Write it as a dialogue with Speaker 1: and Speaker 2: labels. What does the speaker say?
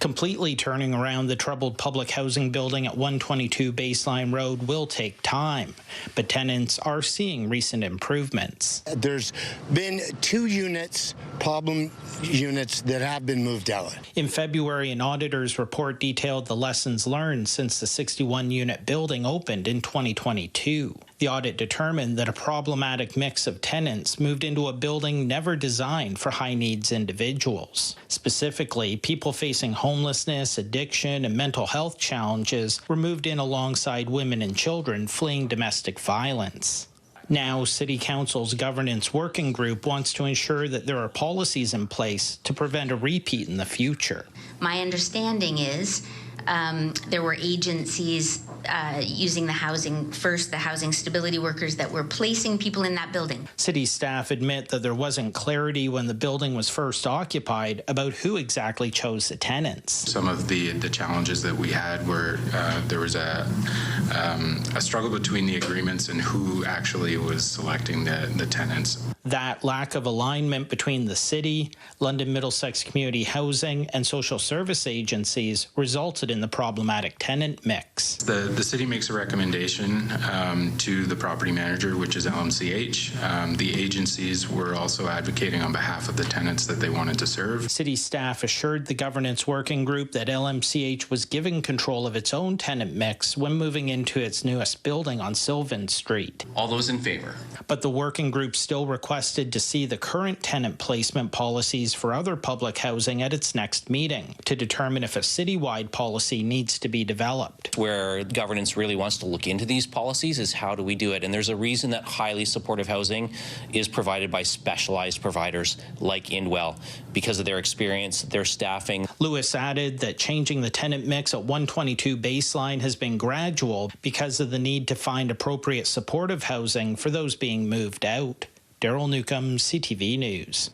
Speaker 1: Completely turning around the troubled public housing building at 122 Baseline Road will take time, but tenants are seeing recent improvements.
Speaker 2: There's been 2 problem units that have been moved out.
Speaker 1: In February, an auditor's report detailed the lessons learned since the 61-unit building opened in 2022. The audit determined that a problematic mix of tenants moved into a building never designed for high-needs individuals. Specifically, people facing homelessness, addiction, and mental health challenges were moved in alongside women and children fleeing domestic violence. Now, City Council's governance working group wants to ensure that there are policies in place to prevent a repeat in the future.
Speaker 3: My understanding is there were agencies using the housing stability workers that were placing people in that building.
Speaker 1: City staff admit that there wasn't clarity when the building was first occupied about who exactly chose the tenants.
Speaker 4: Some of the challenges that we had were there was a struggle between the agreements and who actually was selecting the tenants.
Speaker 1: That lack of alignment between the city, London Middlesex Community Housing, and social service agencies resulted in the problematic tenant mix.
Speaker 4: The city makes a recommendation to the property manager, which is LMCH. The agencies were also advocating on behalf of the tenants that they wanted to serve.
Speaker 1: City staff assured the governance working group that LMCH was given control of its own tenant mix when moving into its newest building on Sylvan Street.
Speaker 5: All those in favor?
Speaker 1: But the working group still requested to see the current tenant placement policies for other public housing at its next meeting to determine if a citywide policy needs to be developed.
Speaker 5: Where governance really wants to look into these policies is how do we do it? And there's a reason that highly supportive housing is provided by specialized providers like Indwell because of their experience, their staffing.
Speaker 1: Lewis added that changing the tenant mix at 122 Baseline has been gradual because of the need to find appropriate supportive housing for those being moved out. Daryl, Newcombe, CTV News.